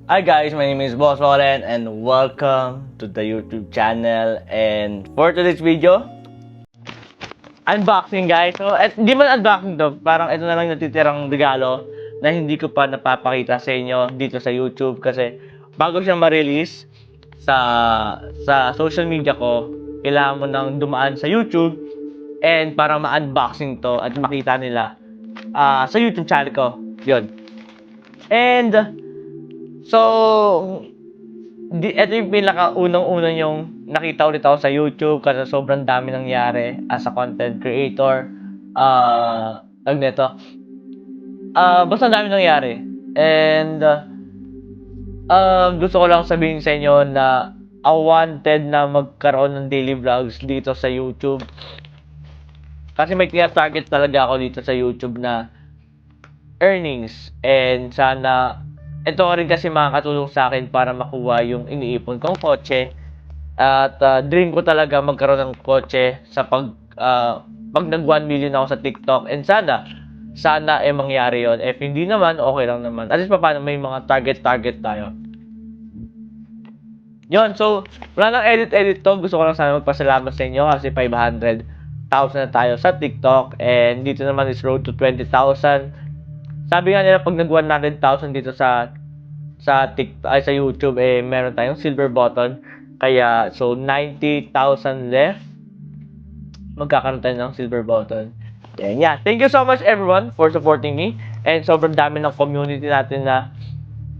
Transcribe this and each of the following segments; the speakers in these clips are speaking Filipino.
Hi guys, my name is Boss Wallen and welcome to the YouTube channel. And for today's video, unboxing guys. So, di man unboxing to, parang ito na lang natitirang regalo na hindi ko pa napapakita sa inyo dito sa YouTube kasi bago siya ma-release sa social media ko, kailangan mo nang dumaan sa YouTube and para ma-unboxing to at makita nila sa YouTube channel ko. Yun. And so, ito yung pinaka-unang-unang yung nakita ulit ako sa YouTube kasi sobrang dami nangyari as a content creator. Tag nito. Basta dami nangyari. And, gusto ko lang sabihin sa inyo na I wanted na magkaroon ng daily vlogs dito sa YouTube. Kasi may tina-target talaga ako dito sa YouTube na earnings. And sana ito rin kasi makakatulong sa akin para makuha yung iniipon kong kotse. At dream ko talaga magkaroon ng kotse sa pag nag 1 million ako sa TikTok. And sana mangyari yon. If hindi naman, okay lang naman. At least paano may mga target tayo. Yon, so wala nang edit to. Gusto ko lang sana magpasalamat sa inyo kasi 500,000 na tayo sa TikTok. And dito naman is road to 20,000. Sabi nga nila pag nag 100,000 dito sa TikTok ay sa YouTube meron tayong silver button. Kaya so 90,000 left. Magkakaroon tayo ng silver button. And yeah, thank you so much everyone for supporting me. And sobrang dami ng community natin na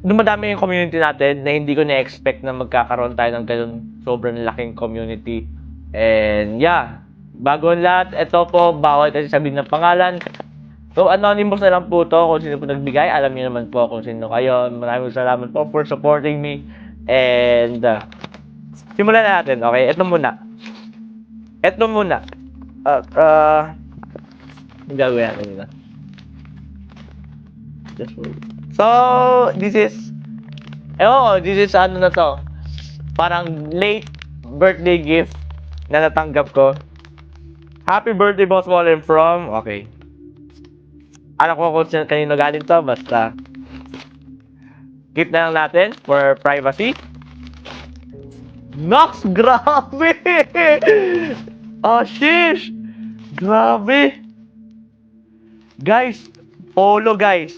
dumadami yung community natin na hindi ko na-expect na magkakaroon tayo ng ganun sobrang laking community. And yeah, bago ang lahat, ito po, bawal kasi sabihin ng pangalan. So, anonymous na lang po to kung sino po nagbigay. Alam niyo naman po kung sino kayo. Maraming salamat po for supporting me. And, simulan na natin. Okay, ito muna. Yung gagawin natin dito. So, this is ano na to. Parang late birthday gift na natanggap ko. Happy birthday, Boss Wallen from, okay. Alam ko kung kanino galing to, basta keep na lang natin for privacy. Nox, grabe! Oh, shish! Grabe! Guys, polo guys.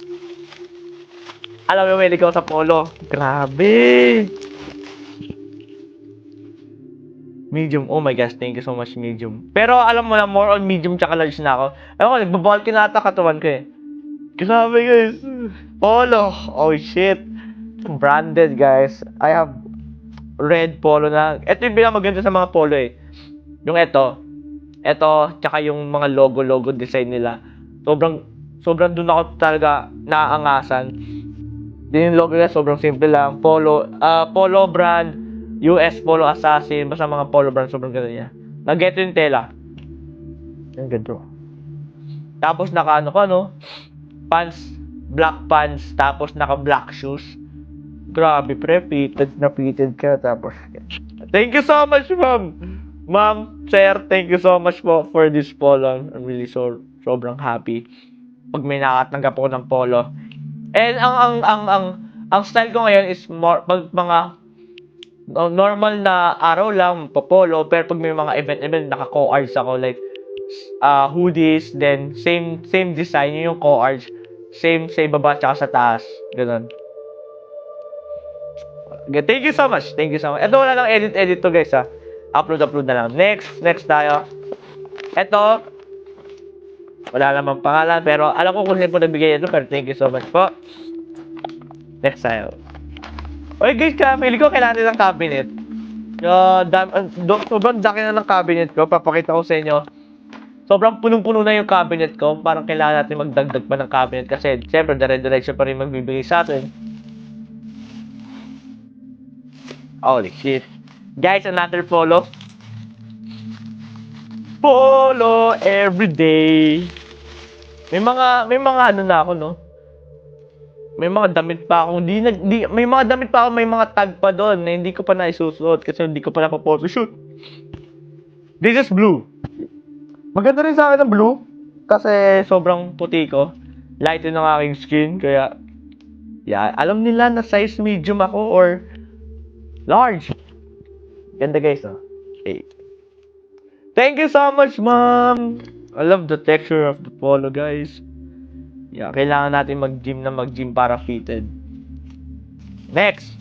Alam mo, may ikaw sa polo. Grabe! Medium. Oh my gosh, thank you so much, medium. Pero alam mo na, more on medium tsaka large na ako. Ewan ko, nagbaballkin na ata katawan ko eh. Grabe guys. Polo. Oh shit. Branded guys. I have red polo na. Ito yung pinakamaganda sa mga polo eh. Yung ito, tsaka yung mga logo design nila. Sobrang dun ako talaga naaangasan. Din yung logo nila, sobrang simple lang. Polo brand. US Polo Assassin, basta mga polo brand, sobrang ganda niya. Nag-get yung tela. Ang ganda. Tapos naka pants, black pants, tapos naka black shoes. Grabe pre, fitted ka, tapos. Thank you so much, ma'am. Ma'am, sir, thank you so much po for this polo. I'm really sobrang happy pag may nakatanggap ako ng polo. And ang style ko ngayon is more pag mga normal na araw lang popolo, pero pag may mga event naka-co-ards ako like hoodies, then same design yung co-ards, same sa baba tsaka sa taas, ganun. Okay, thank you so much. Ito wala lang edit to guys ha. Upload na lang. Next tayo. Ito wala namang pangalan pero alam ko kung sino po nagbigay ito, pero thank you so much po. Next tayo. Oy guys, pili ko kailangan ng cabinet. Sobrang daki na ng cabinet ko. Papakita ko sa inyo. Sobrang punong-puno na yung cabinet ko. Parang kailangan natin magdagdag pa ng cabinet kasi siyempre dire-diretso pa rin magbibigay sa atin. Holy shit. Guys, another polo. Polo everyday. May mga ano na ako, no? May mga damit pa ako, may mga damit pa ako, may mga tag pa doon na hindi ko pa naisusuot kasi hindi ko pa napapotoshoot. This is blue. Maganda rin sa akin ng blue kasi sobrang puti ko. Light yun ang aking skin, kaya Yeah, alam nila na size medium ako or large. Ganda guys, oh. Okay. Thank you so much, ma'am. I love the texture of the polo, guys. Yeah, kailangan natin mag-gym para fitted. Next.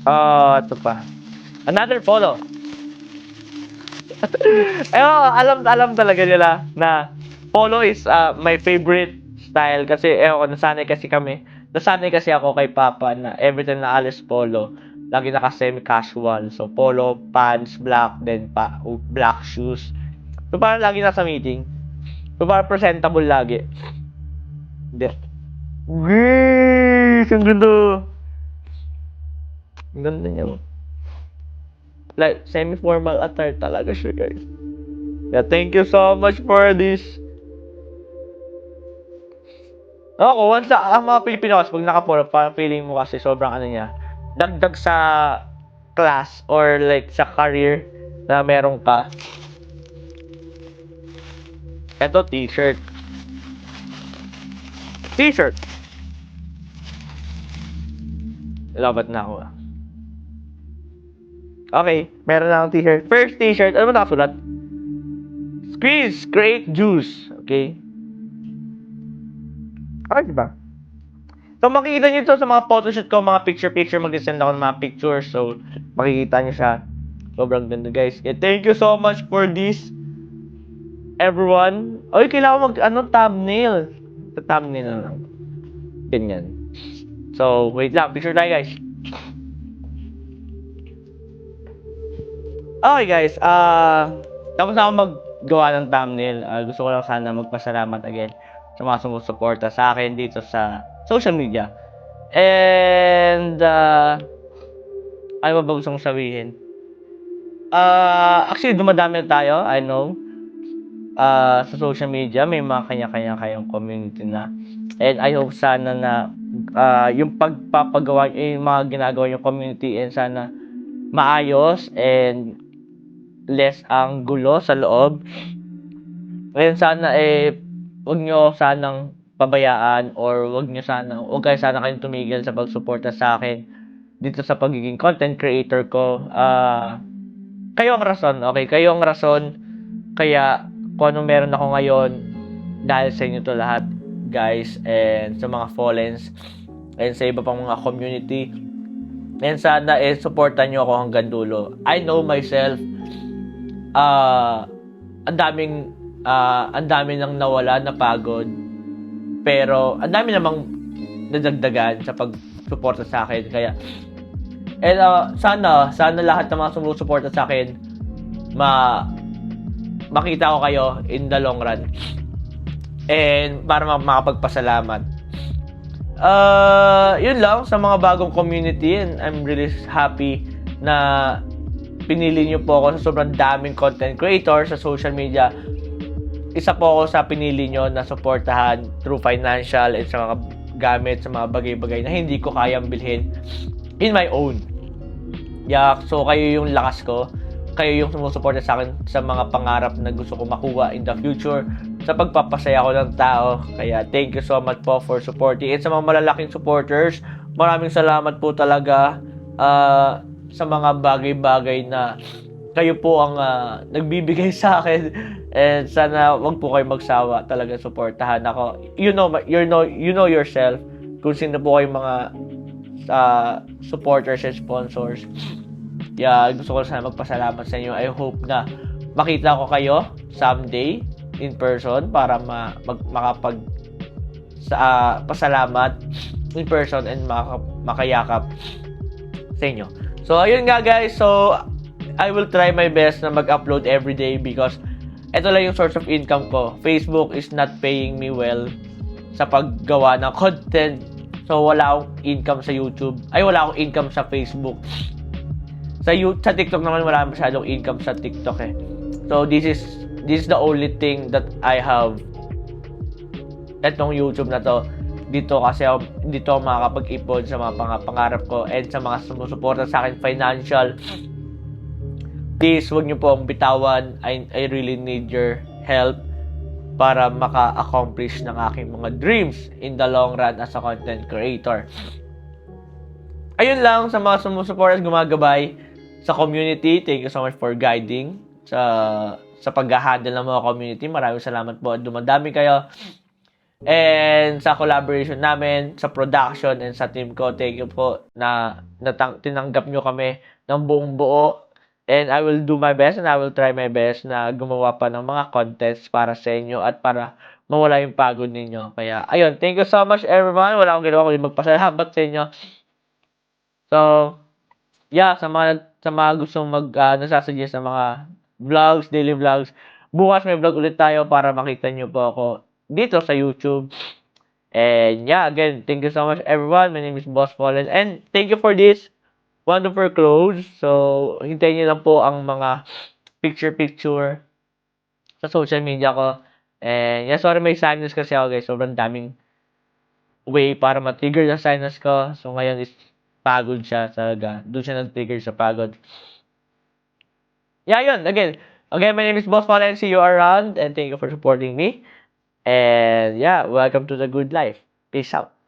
Ito pa. Another polo. Alam talaga nila na polo is my favorite style kasi nasanay kasi ako kay Papa na every time na alis polo, lagi naka semi-casual. So polo, pants, black, then black shoes. So parang lagi nasa meeting. So parang presentable lagi. Hindi. Guys, ang ganda. Ang ganda niya. Like, semi-formal attire talaga siya, guys. Yeah, thank you so much for this. Ako, once ang mga Pilipino kasi pag nakapolo, parang feeling mo kasi sobrang niya, dagdag sa class or like sa career na meron ka. Ito, t-shirt. T-shirt. Labat na ako. Okay, meron na akong t-shirt. First t-shirt, ano ba nakasulat? Squeeze, create juice. Okay. Okay, diba? So, makikita nyo ito sa mga photoshoot ko, mga picture-picture, mag-send ako ng mga pictures. So, makikita nyo siya. Sobrang ganda, guys. Okay, thank you so much for this, everyone. Oy, kailangan thumbnail. Sa thumbnail na lang. Ganyan. So, wait lang. Picture tayo, guys. Okay, guys. Tapos na ako maggawa ng thumbnail. Gusto ko lang sana magpasalamat again sa mga sumusuporta sa akin dito sa social media. And, ano ba gustong sabihin? Actually, dumadami tayo, I know. Sa social media, may mga kanya-kanya kayong community na. And I hope sana na yung pagpapagawa, yung mga ginagawa yung community, and sana maayos and less ang gulo sa loob. Ngayon sana huwag nyo sanang pabayaan or huwag kayo sana kayong tumigil sa pagsuporta sa akin dito sa pagiging content creator ko. Kayo ang rason, okay? Kayo ang rason kaya kung anong meron ako ngayon dahil sa inyo to lahat, guys, and sa mga fallens and sa iba pang mga community. And sana supportan nyo ako hanggang dulo. I know myself, ang dami nang nawala na pagod, pero ang dami namang nadagdagan sa pagsuporta sa akin. Kaya sana lahat ng mga sumusuporta sa akin makita ko kayo in the long run and para makapagpasalamat. Yun lang sa mga bagong community, and I'm really happy na pinili niyo po ako sa sobrang daming content creator sa social media. Isa po ako sa pinili niyo na suportahan through financial and sa mga gamit, sa mga bagay-bagay na hindi ko kayang bilhin in my own. Yeah, so kayo yung lakas ko. Kayo yung sumusuporta sa akin sa mga pangarap na gusto ko makuha in the future, sa pagpapasaya ko ng tao. Kaya thank you so much po for supporting. And sa mga malalaking supporters, maraming salamat po talaga sa mga bagay-bagay na kayo po ang nagbibigay sa akin. And sana wag po kayo magsawa talaga suportahan ako. You know yourself kung sino po kayong mga supporters and sponsors. Yeah, gusto ko sana magpasalamat sa inyo. I hope na makita ko kayo someday in person para pasalamat in person and makayakap sa inyo. So, ayun nga guys. So, I will try my best na mag-upload every day because ito lang yung source of income ko. Facebook is not paying me well sa paggawa ng content. So, wala akong income sa YouTube. Wala akong income sa Facebook. Sa TikTok naman wala masyadong income sa TikTok eh. So this is the only thing that I have. Etong YouTube na to, dito kasi dito ako makakapag-ipon sa mga pangarap ko and sa mga sumusuporta sa akin financial. Please, huwag niyo po ang bitawan. I really need your help para maka-accomplish ng aking mga dreams in the long run as a content creator. Ayun lang sa mga sumusuporta at gumagabay sa community. Thank you so much for guiding sa pag-handle ng mga community. Maraming salamat po at dumadami kayo. And sa collaboration namin, sa production and sa team ko, thank you po na tinanggap nyo kami ng buong buo. And I will do my best and I will try my best na gumawa pa ng mga contents para sa inyo at para mawala yung pagod ninyo. Kaya, ayun, thank you so much everyone. Wala akong ginawa kundi magpasalamat sa inyo. So, yeah, sa mga gustong nasasuggest sa mga vlogs, daily vlogs, bukas may vlog ulit tayo para makita nyo po ako dito sa YouTube. And yeah, again, thank you so much everyone. My name is Boss Fallen and thank you for this wonderful clothes. So, hintayin niyo lang po ang mga picture sa social media ko. And yeah, sorry may sadness kasi ako guys. Sobrang daming way para ma-trigger yung sadness ko. So, ngayon is pagod siya talaga. Doon siya nag-trigger sa pagod. Yeah, yun. Again, my name is Boss Fallen. See you around and thank you for supporting me. And yeah, welcome to the good life. Peace out.